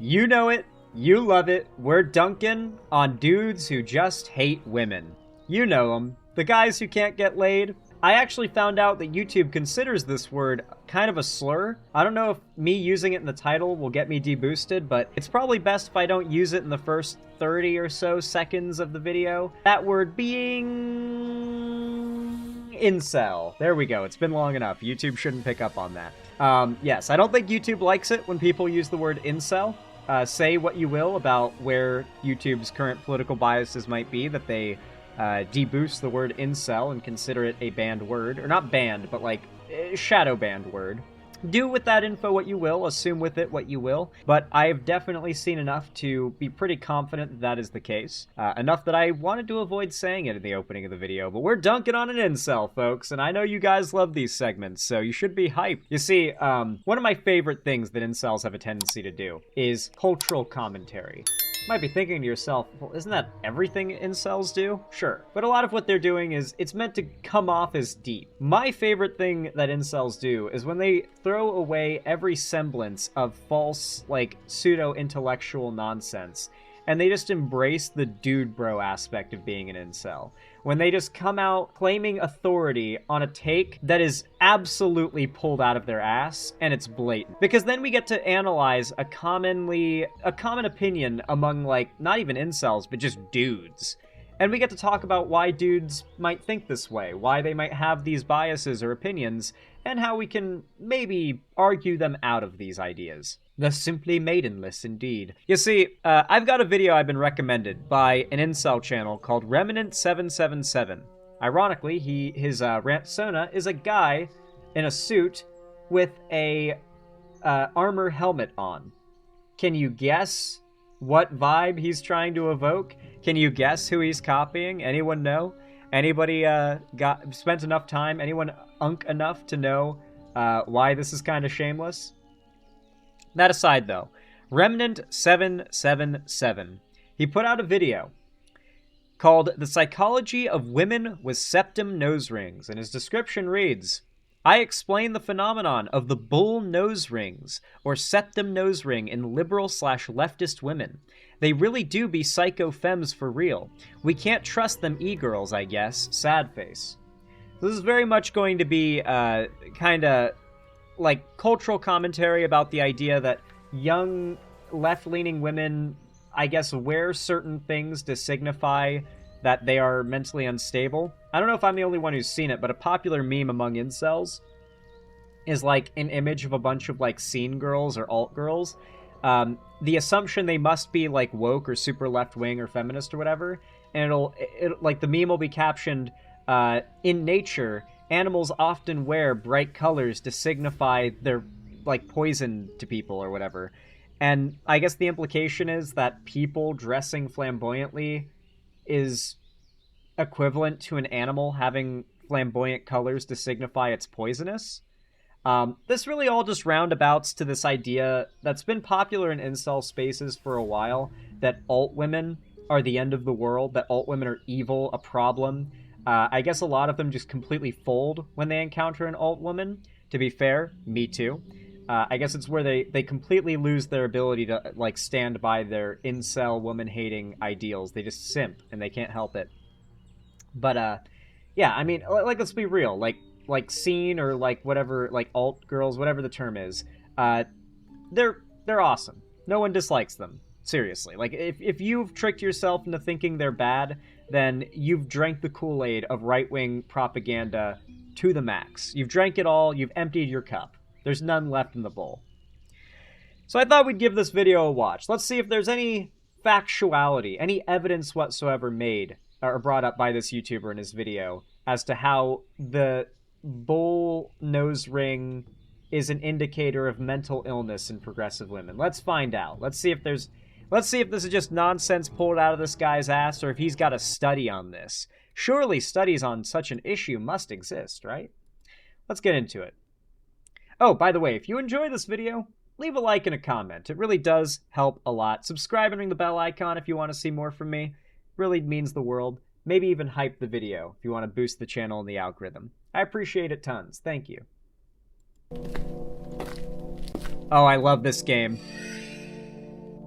You know it, you love it, we're dunking on dudes who just hate women. You know them, the guys who can't get laid. I actually found out that YouTube considers this word kind of a slur. I don't know if me using it in the title will get me deboosted, but it's probably best if I don't use it in the first 30 or so seconds of the video. That word being... incel. There we go, it's been long enough. YouTube shouldn't pick up on that. Yes, I don't think YouTube likes it when people use the word incel. Say what you will about where YouTube's current political biases might be, that they deboost the word incel and consider it a banned word. Or not banned, but like shadow banned word. Do with that info what you will, assume with it what you will, but I've definitely seen enough to be pretty confident that that is the case. Enough that I wanted to avoid saying it in the opening of the video, but we're dunking on an incel, folks, and I know you guys love these segments, so you should be hyped. You see, one of my favorite things that incels have a tendency to do is cultural commentary. You might be thinking to yourself, well, isn't that everything incels do? Sure. But a lot of what they're doing is, it's meant to come off as deep. My favorite thing that incels do is when they throw away every semblance of false, like, pseudo-intellectual nonsense, and they just embrace the dude bro aspect of being an incel. When they just come out claiming authority on a take that is absolutely pulled out of their ass, and it's blatant. Because then we get to analyze a common opinion among, like, not even incels, but just dudes. And we get to talk about why dudes might think this way, why they might have these biases or opinions, and how we can maybe argue them out of these ideas. The simply maidenless, indeed. You see, I've got a video I've been recommended by an incel channel called Remnant777. Ironically, his persona is a guy in a suit with a armor helmet on. Can you guess what vibe he's trying to evoke? Can you guess who he's copying? Anyone know? Anybody spent enough time, anyone unk enough to know why this is kind of shameless? That aside, though, Remnant777, he put out a video called The Psychology of Women with Septum Nose Rings, and his description reads, I explain the phenomenon of the bull nose rings, or septum nose ring in liberal/leftist women. They really do be psycho femmes for real. We can't trust them e-girls, I guess. Sad face. This is very much going to be kind of like cultural commentary about the idea that young left-leaning women, I guess, wear certain things to signify that they are mentally unstable. I don't know if I'm the only one who's seen it, but a popular meme among incels is like an image of a bunch of like scene girls or alt girls. The assumption they must be like woke or super left-wing or feminist or whatever, and it'll like the meme will be captioned, in nature, animals often wear bright colors to signify they're like poison to people or whatever. And I guess the implication is that people dressing flamboyantly is equivalent to an animal having flamboyant colors to signify it's poisonous. This really all just roundabouts to this idea that's been popular in incel spaces for a while, that alt women are the end of the world, that alt women are evil, a problem. I guess a lot of them just completely fold when they encounter an alt woman. To be fair, me too. I guess it's where they completely lose their ability to like stand by their incel woman-hating ideals. They just simp, and they can't help it. But yeah, I mean, like, let's be real. Like scene or like whatever, like alt girls, whatever the term is. They're awesome. No one dislikes them. Seriously. Like, if you've tricked yourself into thinking they're bad, then you've drank the Kool-Aid of right-wing propaganda to the max. You've drank it all, you've emptied your cup. There's none left in the bowl. So I thought we'd give this video a watch. Let's see if there's any factuality, any evidence whatsoever made or brought up by this YouTuber in his video as to how the bull nose ring is an indicator of mental illness in progressive women. Let's find out. Let's see if this is just nonsense pulled out of this guy's ass, or if he's got a study on this. Surely studies on such an issue must exist, right? Let's get into it. Oh, by the way, if you enjoy this video, leave a like and a comment. It really does help a lot. Subscribe and ring the bell icon if you want to see more from me. It really means the world. Maybe even hype the video if you want to boost the channel and the algorithm. I appreciate it tons. Thank you. Oh, I love this game.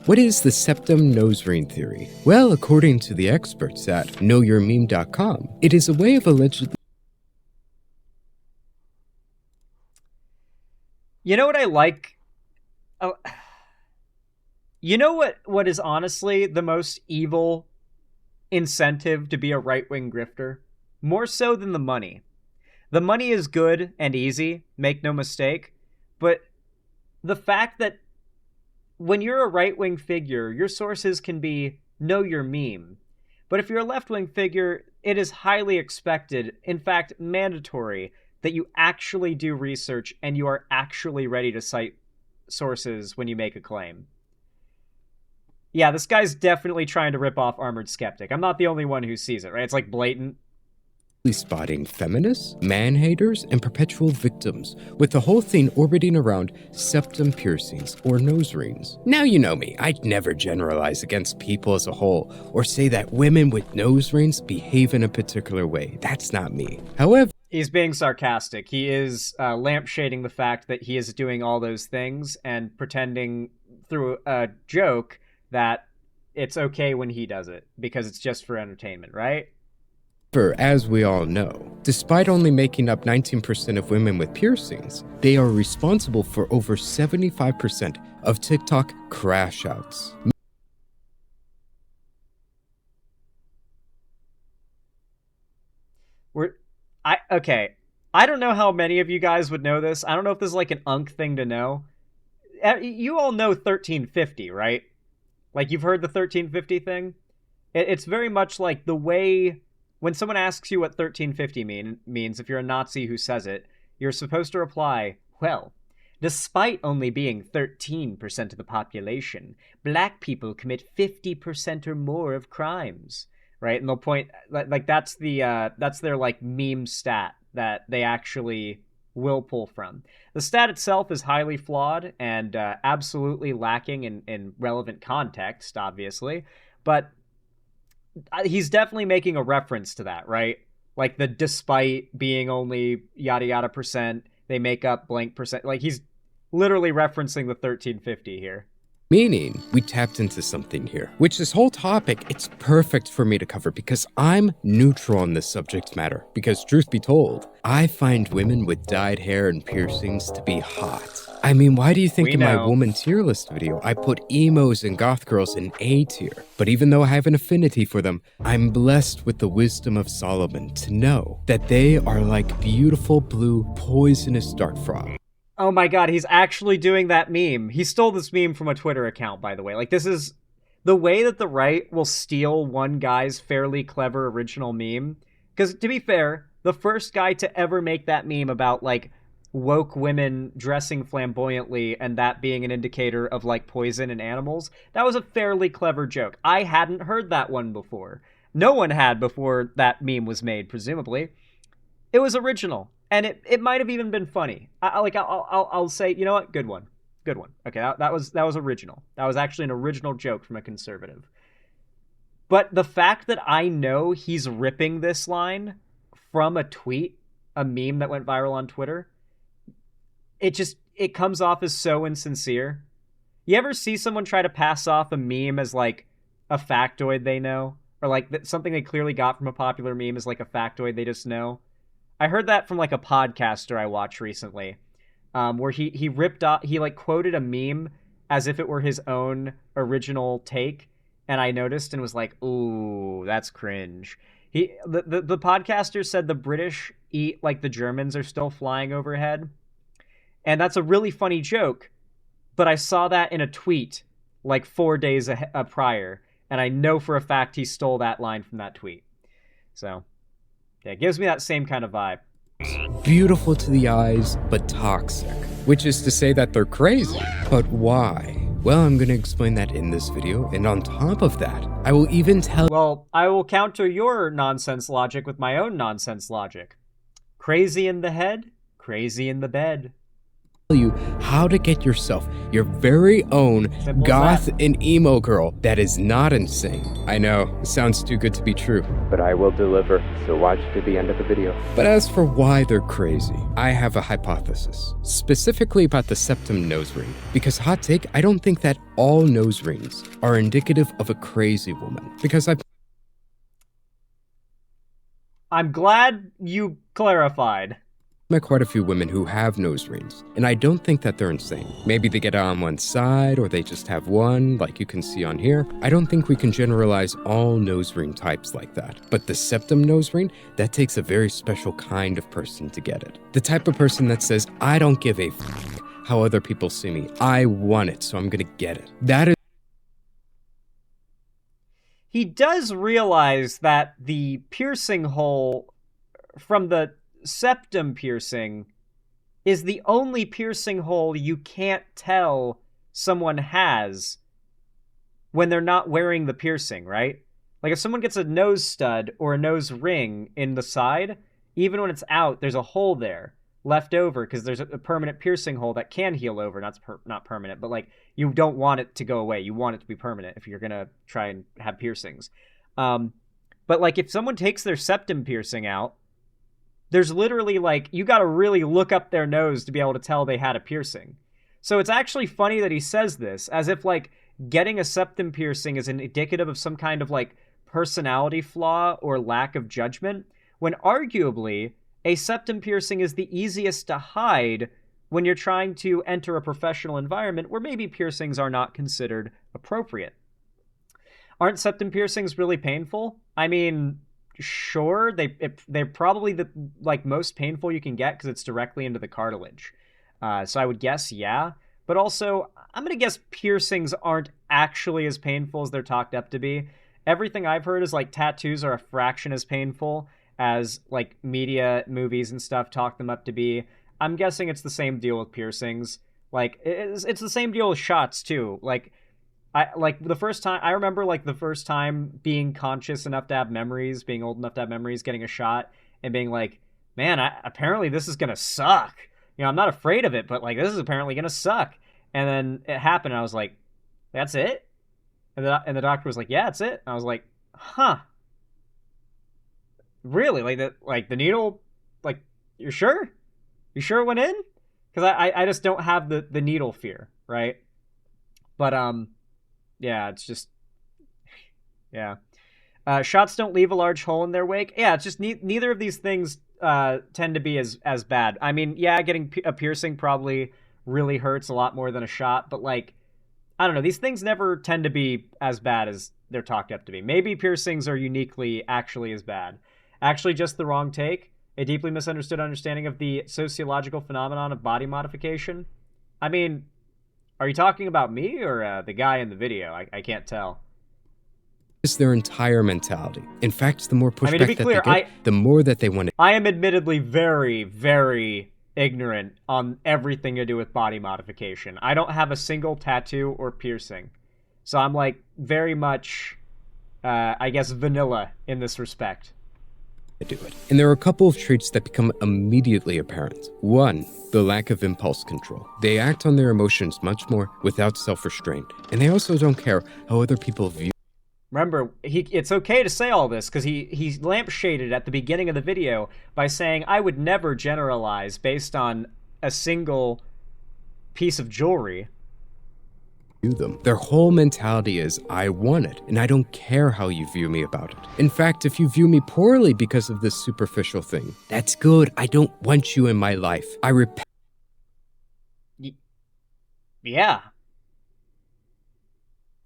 What is the septum nose ring theory? Well, according to the experts at knowyourmeme.com, it is a way of allegedly... You know what I like? Oh, you know what is honestly the most evil incentive to be a right-wing grifter? More so than the money. The money is good and easy, make no mistake, but the fact that when you're a right-wing figure, your sources can be know your meme. But if you're a left-wing figure, it is highly expected, in fact, mandatory, that you actually do research and you are actually ready to cite sources when you make a claim. Yeah, this guy's definitely trying to rip off Armored Skeptic. I'm not the only one who sees it, right? It's like blatant. Spotting feminists, man-haters, and perpetual victims, with the whole thing orbiting around septum piercings or nose rings. Now you know me, I'd never generalize against people as a whole, or say that women with nose rings behave in a particular way. That's not me. However, he's being sarcastic. He is lampshading the fact that he is doing all those things and pretending through a joke that it's okay when he does it, because it's just for entertainment, right? As we all know, despite only making up 19% of women with piercings, they are responsible for over 75% of TikTok crash outs. Okay. I don't know how many of you guys would know this. I don't know if this is like an unk thing to know. You all know 1350, right? Like, you've heard the 1350 thing? It's very much like the way... When someone asks you what 1350 means, if you're a Nazi who says it, you're supposed to reply, well, despite only being 13% of the population, black people commit 50% or more of crimes, right? And they'll point, like that's their like meme stat that they actually will pull from. The stat itself is highly flawed and absolutely lacking in relevant context, obviously, but he's definitely making a reference to that, right? Like the despite being only yada yada percent, they make up blank percent. Like he's literally referencing the 1350 here. Meaning, we tapped into something here, which this whole topic, it's perfect for me to cover because I'm neutral on this subject matter. Because truth be told, I find women with dyed hair and piercings to be hot. I mean, why do you think my woman tier list video, I put emos and goth girls in A tier? But even though I have an affinity for them, I'm blessed with the wisdom of Solomon to know that they are like beautiful blue poisonous dart frog. Oh my god, he's actually doing that meme. He stole this meme from a Twitter account, by the way. Like, this is the way that the right will steal one guy's fairly clever original meme. Because, to be fair, the first guy to ever make that meme about, like, woke women dressing flamboyantly and that being an indicator of, like, poison in animals, that was a fairly clever joke. I hadn't heard that one before. No one had before that meme was made, presumably. It was original. And it might have even been funny. I'll say, you know what? Good one. Okay, that was original. That was actually an original joke from a conservative. But the fact that I know he's ripping this line from a tweet, a meme that went viral on Twitter, it comes off as so insincere. You ever see someone try to pass off a meme as like a factoid they know, or like something they clearly got from a popular meme is like a factoid they just know? I heard that from like a podcaster I watched recently, where he ripped off, he like quoted a meme as if it were his own original take, and I noticed and was like, ooh, that's cringe. The podcaster said the British eat like the Germans are still flying overhead, and that's a really funny joke, but I saw that in a tweet like 4 days prior, and I know for a fact he stole that line from that tweet. So... yeah, it gives me that same kind of vibe. Beautiful to the eyes, but toxic. Which is to say that they're crazy. But why? Well, I'm going to explain that in this video, and on top of that, I will even tell... well, I will counter your nonsense logic with my own nonsense logic. Crazy in the head, crazy in the bed. you how to get yourself your very own Simple as goth that. and emo girl that is not insane. I know, it sounds too good to be true, but I will deliver, so watch to the end of the video. But as for why they're crazy, I have a hypothesis, specifically about the septum nose ring. Because hot take, I don't think that all nose rings are indicative of a crazy woman. Because I'm glad you clarified. met quite a few women who have nose rings, and I don't think that they're insane. Maybe they get it on one side, or they just have one, like you can see on here. I don't think we can generalize all nose ring types like that. But the septum nose ring, that takes a very special kind of person to get it. The type of person that says, I don't give a how other people see me. I want it, so I'm gonna get it. That is He does realize that the piercing hole from the septum piercing is the only piercing hole you can't tell someone has when they're not wearing the piercing, right? Like if someone gets a nose stud or a nose ring in the side, even when it's out, there's a hole there left over because there's a permanent piercing hole that can heal over. Not permanent, but like you don't want it to go away. You want it to be permanent if you're gonna try and have piercings. But like if someone takes their septum piercing out, there's literally like you got to really look up their nose to be able to tell they had a piercing. So it's actually funny that he says this as if like getting a septum piercing is indicative of some kind of like personality flaw or lack of judgment, when arguably a septum piercing is the easiest to hide when you're trying to enter a professional environment where maybe piercings are not considered appropriate. Aren't septum piercings really painful? I mean, sure, they're probably the like most painful you can get because it's directly into the cartilage. So I would guess yeah, but also I'm gonna guess piercings aren't actually as painful as they're talked up to be. Everything I've heard is like tattoos are a fraction as painful as like media, movies, and stuff talk them up to be. I'm guessing it's the same deal with piercings. Like it's the same deal with shots too. I remember like the first time being conscious enough to have memories, being old enough to have memories, getting a shot and being like, man, apparently this is gonna suck. You know, I'm not afraid of it, but like this is apparently gonna suck. And then it happened, and I was like, that's it? And the doctor was like, yeah, that's it. And I was like, huh, really? Like the needle, like you're sure? You sure it went in? Because I just don't have the needle fear, right? But yeah, it's just yeah. Shots don't leave a large hole in their wake. Yeah, it's just neither of these things tend to be as bad. I mean, yeah, getting a piercing probably really hurts a lot more than a shot, but like, I don't know, these things never tend to be as bad as they're talked up to be. Maybe piercings are uniquely actually as bad. Actually, just the wrong take. A deeply misunderstood understanding of the sociological phenomenon of body modification. I mean, are you talking about me or the guy in the video? I can't tell. is their entire mentality. In fact, the more pushback to be clear, that they get, the more that they want to. I am admittedly very, very ignorant on everything to do with body modification. I don't have a single tattoo or piercing. So I'm like very much, I guess, vanilla in this respect. Do it. And there are a couple of traits that become immediately apparent. One, the lack of impulse control. They act on their emotions much more without self-restraint. And they also don't care how other people view. Remember, it's okay to say all this because he lampshaded at the beginning of the video by saying, I would never generalize based on a single piece of jewelry. Them. Their whole mentality is, I want it, and I don't care how you view me about it. In fact, if you view me poorly because of this superficial thing, that's good. I don't want you in my life. I repent. Yeah.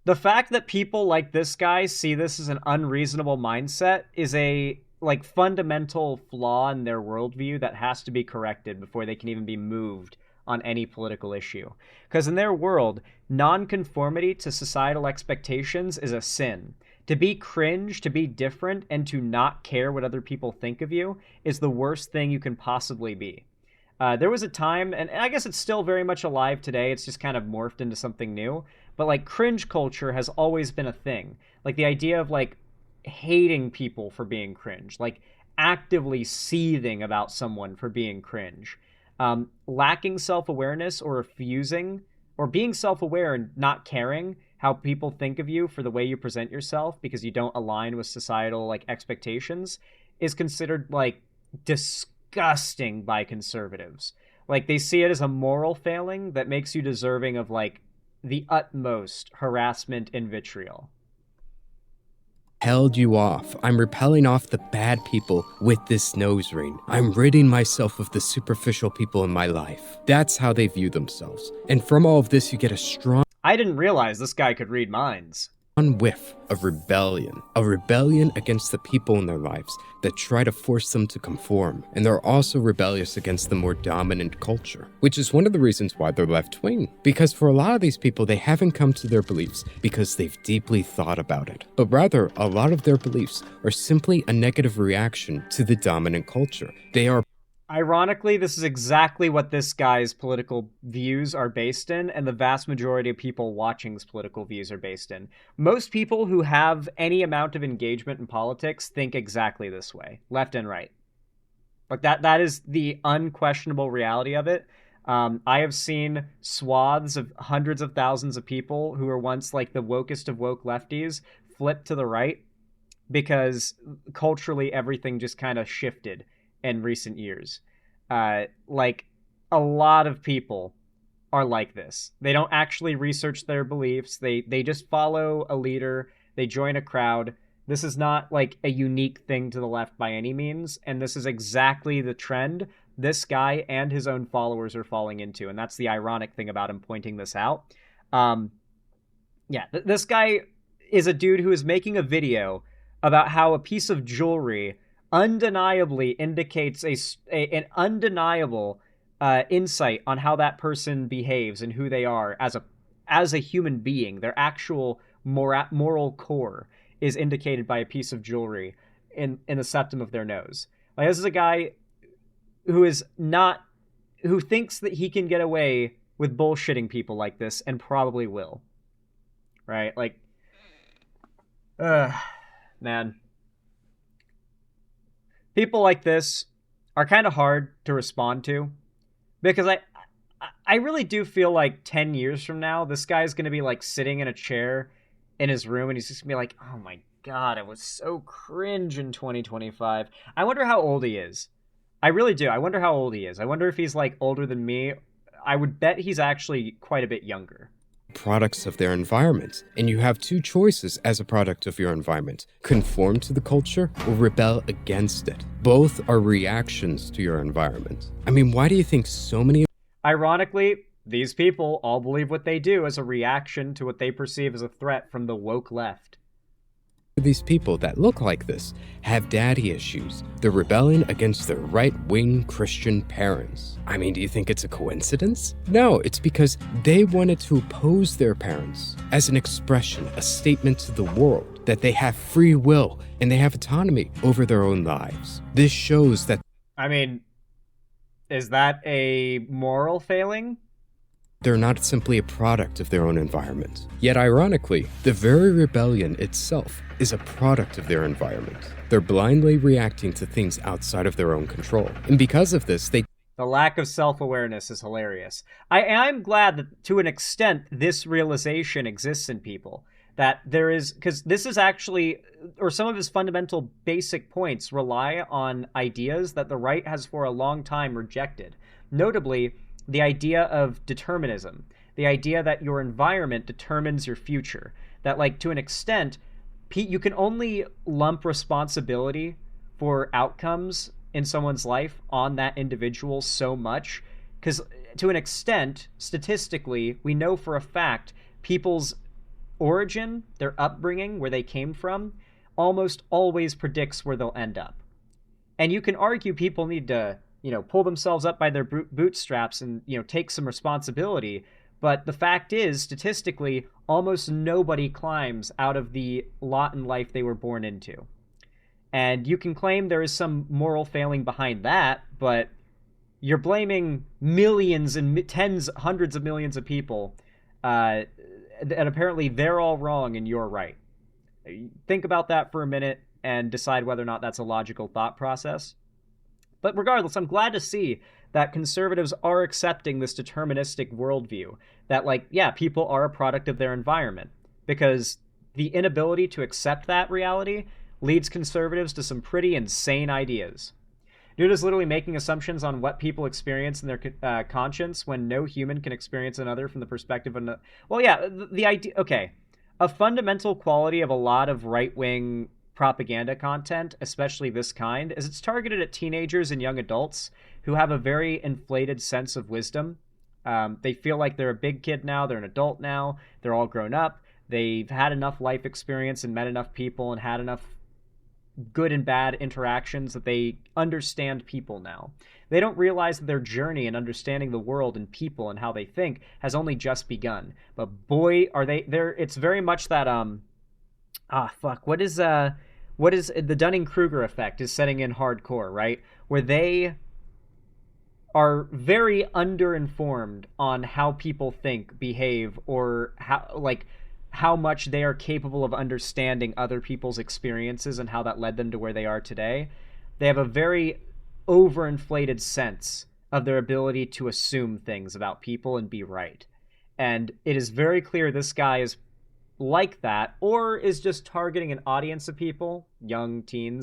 The fact that people like this guy see this as an unreasonable mindset is a like fundamental flaw in their worldview that has to be corrected before they can even be moved on any political issue. Because in their world, nonconformity to societal expectations is a sin. To be cringe, to be different, and to not care what other people think of you is the worst thing you can possibly be. There was a time, and I guess it's still very much alive today, it's just kind of morphed into something new, but like cringe culture has always been a thing. Like the idea of like hating people for being cringe, like actively seething about someone for being cringe. Lacking self-awareness or refusing or being self-aware and not caring how people think of you for the way you present yourself because you don't align with societal like expectations is considered like disgusting by conservatives. Like they see it as a moral failing that makes you deserving of like the utmost harassment and vitriol. Held you off. I'm repelling off the bad people with this nose ring. I'm ridding myself of the superficial people in my life. That's how they view themselves. And from all of this, you get a strong I didn't realize this guy could read minds. whiff of rebellion. A rebellion against the people in their lives that try to force them to conform. And they're also rebellious against the more dominant culture, which is one of the reasons why they're left-wing. Because for a lot of these people, they haven't come to their beliefs because they've deeply thought about it. But rather, a lot of their beliefs are simply a negative reaction to the dominant culture. They are Ironically, this is exactly what this guy's political views are based in, and the vast majority of people watching his political views are based in. Most people who have any amount of engagement in politics think exactly this way, left and right. Like that is the unquestionable reality of it. I have seen swaths of hundreds of thousands of people who were once like the wokest of woke lefties flip to the right because culturally everything just kind of shifted in recent years. Like a lot of people are like this. They don't actually research their beliefs. They just follow a leader. They join a crowd. This is not like a unique thing to the left by any means, and this is exactly the trend this guy and his own followers are falling into, and that's the ironic thing about him pointing this out. This guy is a dude who is making a video about how a piece of jewelry undeniably indicates an undeniable insight on how that person behaves and who they are as a human being. Their actual moral core is indicated by a piece of jewelry in the septum of their nose. Like this is a guy who thinks that he can get away with bullshitting people like this and probably will. Right? Like, man. People like this are kind of hard to respond to because I really do feel like 10 years from now, this guy's going to be like sitting in a chair in his room and he's just going to be like, oh my God, I was so cringe in 2025. I wonder how old he is. I really do. I wonder how old he is. I wonder if he's like older than me. I would bet he's actually quite a bit younger. Products of their environment, and you have two choices as a product of your environment: conform to the culture or rebel against it. Both are reactions to your environment. I mean, why do you think so many Ironically, these people all believe what they do as a reaction to what they perceive as a threat from the woke left? these people that look like this have daddy issues? They're rebelling against their right-wing Christian parents. I mean, do you think it's a coincidence? No, it's because they wanted to oppose their parents as an expression, a statement to the world that they have free will and they have autonomy over their own lives. This shows that I mean, is that a moral failing? they're not simply a product of their own environment. Yet ironically, the very rebellion itself is a product of their environment. They're blindly reacting to things outside of their own control. And because of this, The lack of self-awareness is hilarious. I'm glad that to an extent this realization exists in people. That there is, because this is actually, or some of his fundamental basic points rely on ideas that the right has for a long time rejected. Notably, the idea of determinism, the idea that your environment determines your future, that like to an extent, you can only lump responsibility for outcomes in someone's life on that individual so much, because to an extent, statistically, we know for a fact people's origin, their upbringing, where they came from, almost always predicts where they'll end up. And you can argue people need to pull themselves up by their bootstraps and, take some responsibility. But the fact is, statistically, almost nobody climbs out of the lot in life they were born into. And you can claim there is some moral failing behind that, but you're blaming millions and tens, hundreds of millions of people, and apparently they're all wrong and you're right. Think about that for a minute and decide whether or not that's a logical thought process. But regardless, I'm glad to see that conservatives are accepting this deterministic worldview that, like, yeah, people are a product of their environment, because the inability to accept that reality leads conservatives to some pretty insane ideas. Dude is literally making assumptions on what people experience in their conscience when no human can experience another from the perspective of another. Well, yeah, the idea. Okay, a fundamental quality of a lot of right-wing propaganda content, especially this kind, is it's targeted at teenagers and young adults who have a very inflated sense of wisdom. They feel like they're a big kid now, they're an adult now, they're all grown up, they've had enough life experience and met enough people and had enough good and bad interactions that they understand people now. They don't realize that their journey in understanding the world and people and how they think has only just begun. But boy, are they there. It's very much that what is the Dunning-Kruger effect is setting in hardcore, right? Where they are very underinformed on how people think, behave, or how much they are capable of understanding other people's experiences and how that led them to where they are today. They have a very overinflated sense of their ability to assume things about people and be right. And it is very clear this guy is like that, or is just targeting an audience of people, young teen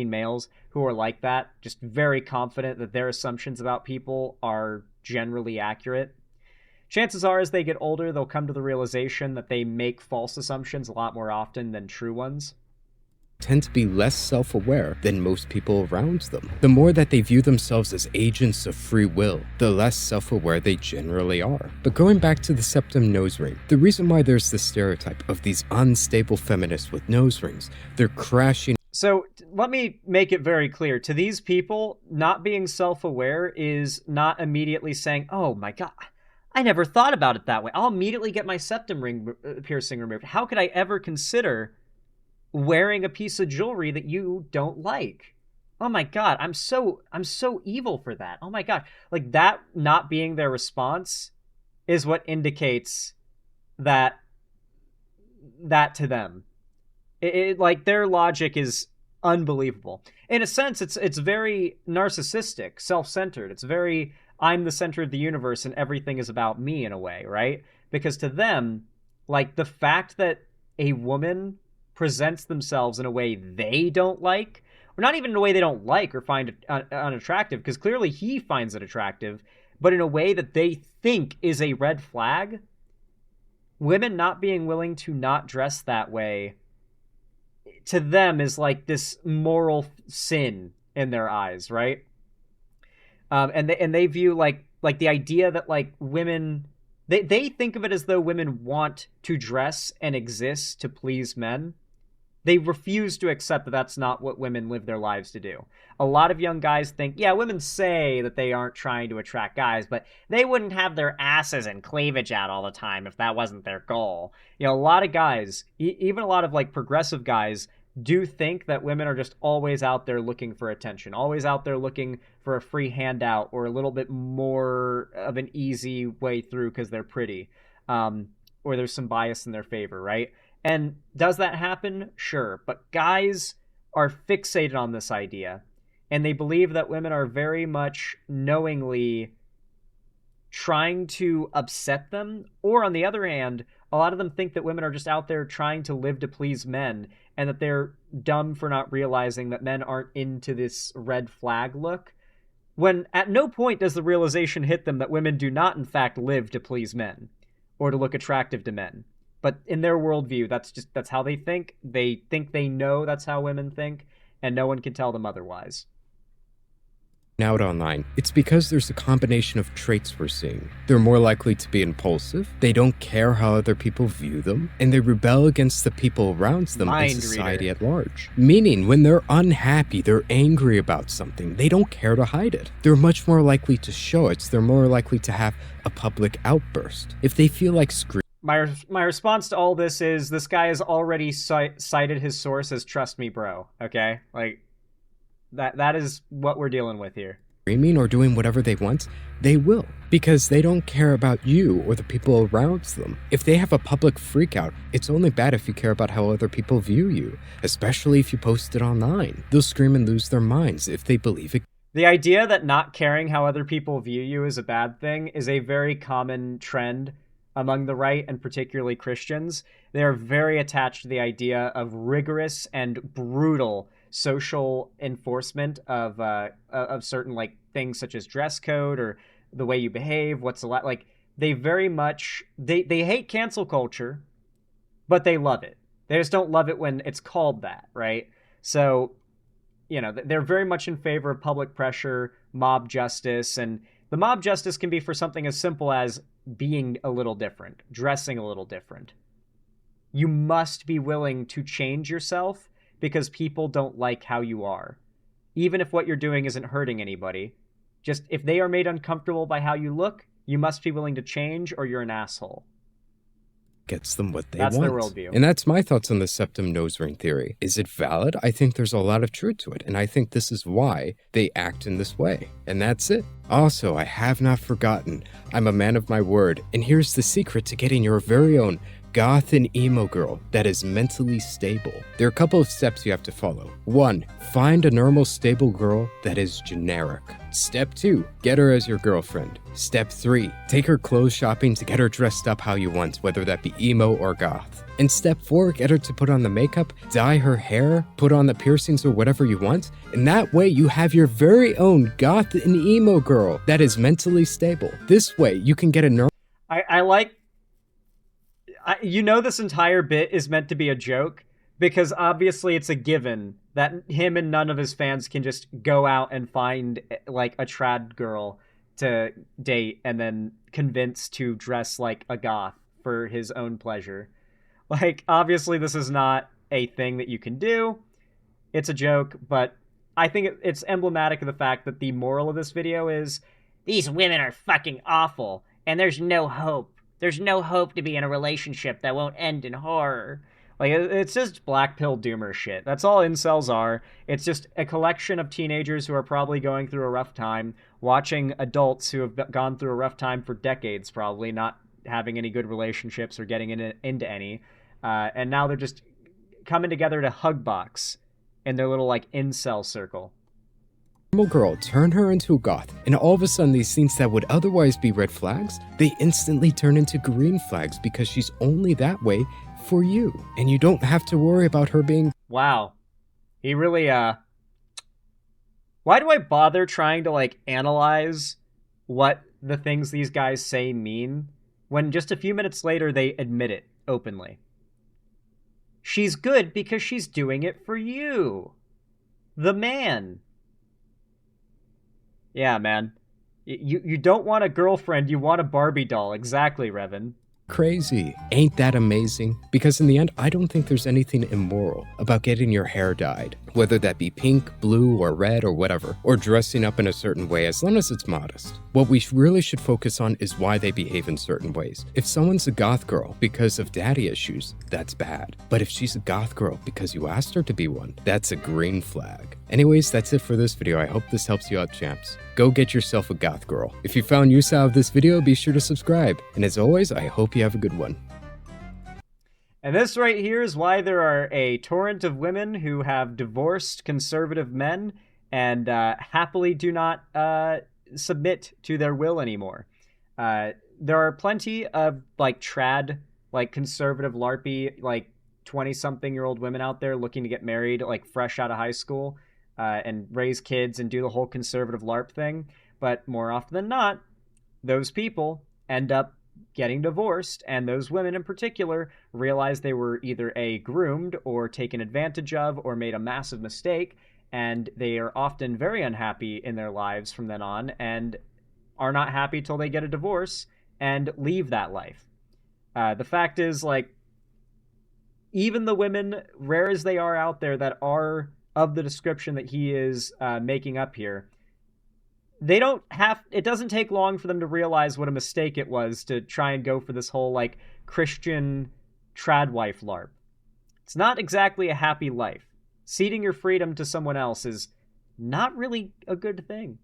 males, who are like that, just very confident that their assumptions about people are generally accurate. Chances are, as they get older, they'll come to the realization that they make false assumptions a lot more often than true ones. Tend to be less self-aware than most people around them. The more that they view themselves as agents of free will, the less self-aware they generally are. But going back to the septum nose ring, the reason why there's this stereotype of these unstable feminists with nose rings, they're crashing. So let me make it very clear. To these people, not being self-aware is not immediately saying, oh my God, I never thought about it that way. I'll immediately get my septum ring piercing removed. How could I ever consider wearing a piece of jewelry that you don't like? Oh my God, I'm so evil for that. Oh my God. Like, that not being their response is what indicates that to them. Like, their logic is unbelievable. In a sense, it's very narcissistic, self-centered. It's very, I'm the center of the universe and everything is about me, in a way, right? Because to them, like, the fact that a woman presents themselves in a way they don't like, or not even in a way they don't like or find unattractive, because clearly he finds it attractive, but in a way that they think is a red flag, women not being willing to not dress that way, to them is like this moral sin in their eyes, right? And they view like the idea that, like, women, they think of it as though women want to dress and exist to please men. They refuse to accept that that's not what women live their lives to do. A lot of young guys think, yeah, women say that they aren't trying to attract guys, but they wouldn't have their asses and cleavage out all the time if that wasn't their goal. You know, a lot of guys, even a lot of, like, progressive guys, do think that women are just always out there looking for attention, always out there looking for a free handout or a little bit more of an easy way through because they're pretty, or there's some bias in their favor, right? And does that happen? Sure. But guys are fixated on this idea, and they believe that women are very much knowingly trying to upset them. Or on the other hand, a lot of them think that women are just out there trying to live to please men, and that they're dumb for not realizing that men aren't into this red flag look, when at no point does the realization hit them that women do not, in fact, live to please men or to look attractive to men. But in their worldview, that's how they think. They think they know that's how women think, and no one can tell them otherwise. Out online, it's because there's a combination of traits we're seeing. They're more likely to be impulsive, they don't care how other people view them, and they rebel against the people around them and society at large. Meaning, when they're unhappy, they're angry about something, they don't care to hide it. They're much more likely to show it, they're more likely to have a public outburst. If they feel like screaming. My response to all this is, this guy has already cited his source as "trust me, bro." Okay, like that is what we're dealing with here. Screaming or doing whatever they want, they will, because they don't care about you or the people around them. If they have a public freakout, it's only bad if you care about how other people view you, especially if you post it online. They'll scream and lose their minds if they believe it. The idea that not caring how other people view you is a bad thing is a very common trend among the right, and particularly Christians. They are very attached to the idea of rigorous and brutal social enforcement of certain like things such as dress code or the way you behave, what's allowed. Like they very much they hate cancel culture, but they love it. They just don't love it when it's called that, right? So they're very much in favor of public pressure, mob justice, and the mob justice can be for something as simple as being a little different, dressing a little different. You must be willing to change yourself because people don't like how you are. Even if what you're doing isn't hurting anybody. Just if they are made uncomfortable by how you look, you must be willing to change or you're an asshole. Gets them what they That's want. their worldview. And that's my thoughts on the septum nose ring theory. Is it valid? I think there's a lot of truth to it, and I think this is why they act in this way. And that's it. Also, I have not forgotten, I'm a man of my word, and here's the secret to getting your very own goth and emo girl that is mentally stable. There are a couple of steps you have to follow. 1. Find a normal stable girl that is generic. Step 2. Get her as your girlfriend. Step 3. Take her clothes shopping to get her dressed up how you want, whether that be emo or goth. And step 4, get her to put on the makeup, dye her hair, put on the piercings or whatever you want, and that way you have your very own goth and emo girl that is mentally stable. This way you can get a normal... This entire bit is meant to be a joke because obviously it's a given that him and none of his fans can just go out and find like a trad girl to date and then convince to dress like a goth for his own pleasure. Like, obviously this is not a thing that you can do. It's a joke, but I think it's emblematic of the fact that the moral of this video is these women are fucking awful and there's no hope. There's no hope to be in a relationship that won't end in horror. Like, it's just black pill doomer shit. That's all incels are. It's just a collection of teenagers who are probably going through a rough time, watching adults who have gone through a rough time for decades, probably not having any good relationships or getting into any. And now they're just coming together to hug box in their little, like, incel circle. Girl, turn her into a goth, and all of a sudden these things that would otherwise be red flags, they instantly turn into green flags because she's only that way for you, and you don't have to worry about her being... Wow. He really, Why do I bother trying to, like, analyze what the things these guys say mean when just a few minutes later they admit it openly? She's good because she's doing it for you. The man. Yeah, man. You don't want a girlfriend, you want a Barbie doll. Exactly, Revan. Crazy. Ain't that amazing? Because in the end, I don't think there's anything immoral about getting your hair dyed, whether that be pink, blue, or red, or whatever, or dressing up in a certain way, as long as it's modest. What we really should focus on is why they behave in certain ways. If someone's a goth girl because of daddy issues, that's bad. But if she's a goth girl because you asked her to be one, that's a green flag. Anyways, that's it for this video. I hope this helps you out, champs. Go get yourself a goth girl. If you found use out of this video, be sure to subscribe. And as always, I hope you have a good one. And this right here is why there are a torrent of women who have divorced conservative men and happily do not submit to their will anymore. There are plenty of like trad, like conservative LARPy, like 20-something-year-old women out there looking to get married, like fresh out of high school. And raise kids and do the whole conservative LARP thing. But more often than not, those people end up getting divorced, and those women in particular realize they were either groomed or taken advantage of or made a massive mistake, and they are often very unhappy in their lives from then on and are not happy till they get a divorce and leave that life. The fact is, like, even the women, rare as they are out there that are of the description that he is making up here, it doesn't take long for them to realize what a mistake it was to try and go for this whole, like, Christian trad wife LARP. It's not exactly a happy life. Ceding your freedom to someone else is not really a good thing.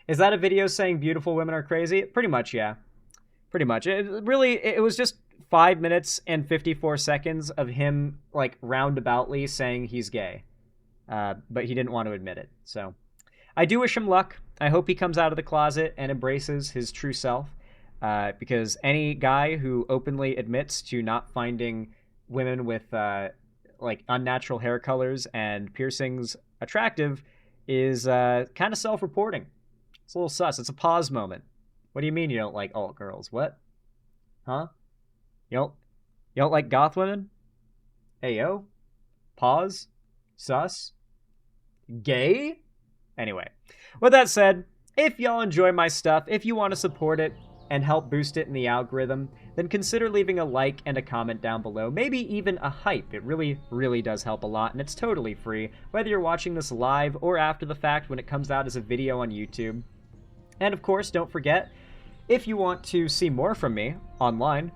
Is that a video saying beautiful women are crazy? Pretty much, yeah. Pretty much. It was just 5 minutes and 54 seconds of him, like, roundaboutly saying he's gay. But he didn't want to admit it. So I do wish him luck. I hope he comes out of the closet and embraces his true self, because any guy who openly admits to not finding women with like unnatural hair colors and piercings attractive is kind of self-reporting. It's a little sus. It's a pause moment. What do you mean you don't like alt girls? What? Huh? You don't like goth women? Hey yo? Pause? Sus? Gay? Anyway, with that said, if y'all enjoy my stuff, if you want to support it and help boost it in the algorithm, then consider leaving a like and a comment down below, maybe even a hype. It really, really does help a lot, and it's totally free, whether you're watching this live or after the fact when it comes out as a video on YouTube. And of course, don't forget, if you want to see more from me online,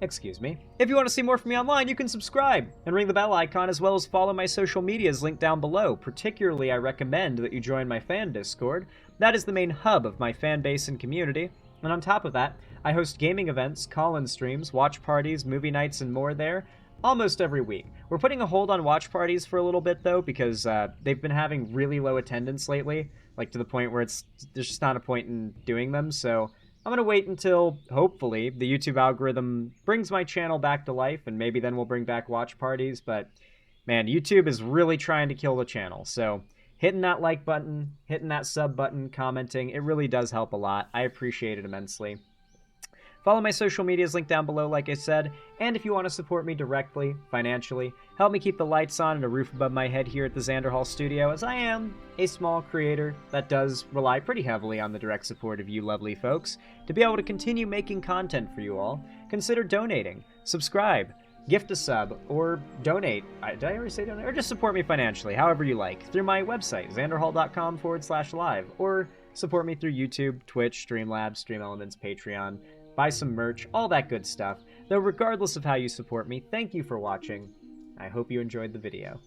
excuse me. If you want to see more from me online, you can subscribe and ring the bell icon, as well as follow my social medias linked down below. Particularly, I recommend that you join my fan Discord. That is the main hub of my fan base and community. And on top of that, I host gaming events, call-in streams, watch parties, movie nights, and more there almost every week. We're putting a hold on watch parties for a little bit, though, because they've been having really low attendance lately, like to the point where there's just not a point in doing them, so I'm going to wait until, hopefully, the YouTube algorithm brings my channel back to life, and maybe then we'll bring back watch parties, but, man, YouTube is really trying to kill the channel, so hitting that like button, hitting that sub button, commenting, it really does help a lot. I appreciate it immensely. Follow my social medias linked down below, like I said, and if you want to support me directly, financially, help me keep the lights on and a roof above my head here at the Xanderhall studio, as I am a small creator that does rely pretty heavily on the direct support of you lovely folks to be able to continue making content for you all, consider donating, subscribe, gift a sub, or donate. Did I already say donate? Or just support me financially, however you like, through my website, xanderhall.com/live, or support me through YouTube, Twitch, Streamlabs, Stream Elements, Patreon, buy some merch, all that good stuff. Though regardless of how you support me, thank you for watching. I hope you enjoyed the video.